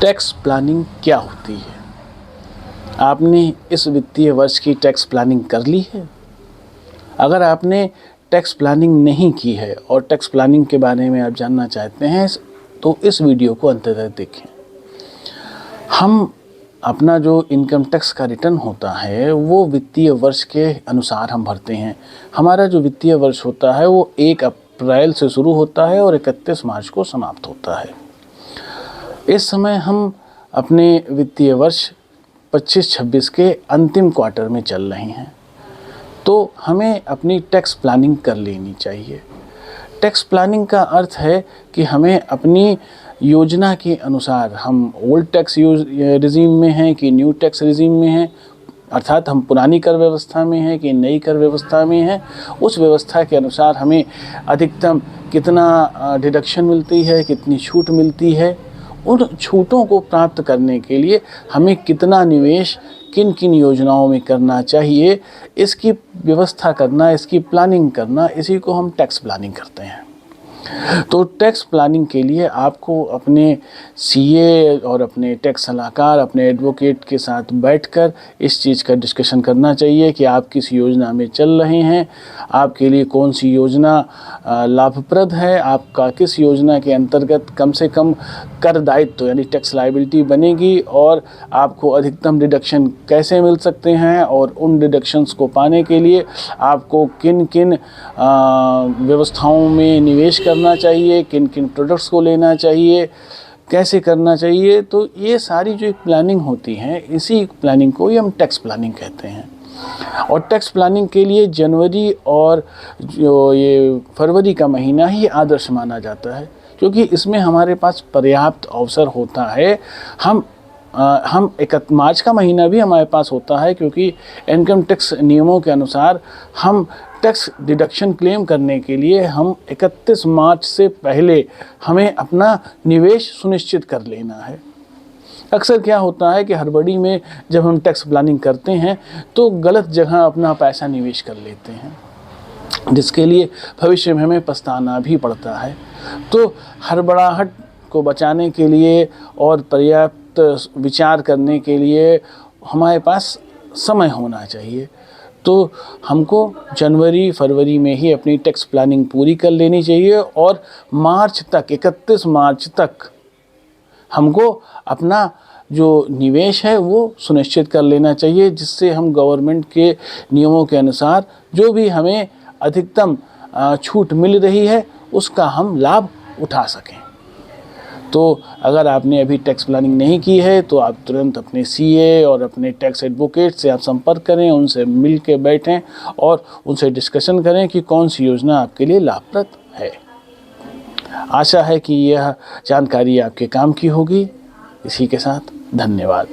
Tax planning क्या होती है? आपने इस वित्तीय वर्ष की टैक्स प्लानिंग कर ली है? अगर आपने टैक्स प्लानिंग नहीं की है और टैक्स प्लानिंग के बारे में आप जानना चाहते हैं तो इस वीडियो को अंत तक देखें। हम अपना जो इनकम टैक्स का रिटर्न होता है वो वित्तीय वर्ष के अनुसार हम भरते हैं। हमारा जो वित्तीय वर्ष होता है वो 1 अप्रैल से शुरू होता है और 31 मार्च को समाप्त होता है। इस समय हम अपने वित्तीय वर्ष 25-26 के अंतिम क्वार्टर में चल रहे हैं, तो हमें अपनी टैक्स प्लानिंग कर लेनी चाहिए। टैक्स प्लानिंग का अर्थ है कि हमें अपनी योजना के अनुसार हम ओल्ड टैक्स रिजीम में हैं कि न्यू टैक्स रिजीम में हैं, अर्थात हम पुरानी कर व्यवस्था में हैं कि नई कर व्यवस्था में हैं, उस व्यवस्था के अनुसार हमें अधिकतम कितना डिडक्शन मिलती है, कितनी छूट मिलती है, उन छूटों को प्राप्त करने के लिए हमें कितना निवेश किन किन योजनाओं में करना चाहिए, इसकी व्यवस्था करना, इसकी प्लानिंग करना, इसी को हम टैक्स प्लानिंग करते हैं। तो टैक्स प्लानिंग के लिए आपको अपने सीए और अपने टैक्स सलाहकार, अपने एडवोकेट के साथ बैठकर इस चीज़ का डिस्कशन करना चाहिए कि आप किस योजना में चल रहे हैं, आपके लिए कौन सी योजना लाभप्रद है, आपका किस योजना के अंतर्गत कम से कम कर दायित्व यानी टैक्स लायबिलिटी बनेगी और आपको अधिकतम डिडक्शन कैसे मिल सकते हैं, और उन डिडक्शंस को पाने के लिए आपको किन किन व्यवस्थाओं में निवेश करना चाहिए, किन किन प्रोडक्ट्स को लेना चाहिए, कैसे करना चाहिए। तो ये सारी जो प्लानिंग होती है, इसी प्लानिंग को ही हम टैक्स प्लानिंग कहते हैं। और टैक्स प्लानिंग के लिए जनवरी और जो ये फरवरी का महीना ही आदर्श माना जाता है, क्योंकि इसमें हमारे पास पर्याप्त अवसर होता है। हम 31 मार्च का महीना भी हमारे पास होता है, क्योंकि इनकम टैक्स नियमों के अनुसार हम टैक्स डिडक्शन क्लेम करने के लिए हम 31 मार्च से पहले हमें अपना निवेश सुनिश्चित कर लेना है। अक्सर क्या होता है कि हड़बड़ी में जब हम टैक्स प्लानिंग करते हैं तो गलत जगह अपना पैसा निवेश कर लेते हैं, जिसके लिए भविष्य में हमें पछताना भी पड़ता है। तो हड़बड़ाहट को बचाने के लिए और पर्याप्त विचार करने के लिए हमारे पास समय होना चाहिए। तो हमको जनवरी फरवरी में ही अपनी टैक्स प्लानिंग पूरी कर लेनी चाहिए और मार्च तक, 31 मार्च तक हमको अपना जो निवेश है वो सुनिश्चित कर लेना चाहिए, जिससे हम गवर्नमेंट के नियमों के अनुसार जो भी हमें अधिकतम छूट मिल रही है उसका हम लाभ उठा सकें। तो अगर आपने अभी टैक्स प्लानिंग नहीं की है तो आप तुरंत अपने सीए और अपने टैक्स एडवोकेट से आप संपर्क करें, उनसे मिल के बैठें और उनसे डिस्कशन करें कि कौन सी योजना आपके लिए लाभप्रद है। आशा है कि यह जानकारी आपके काम की होगी। इसी के साथ धन्यवाद।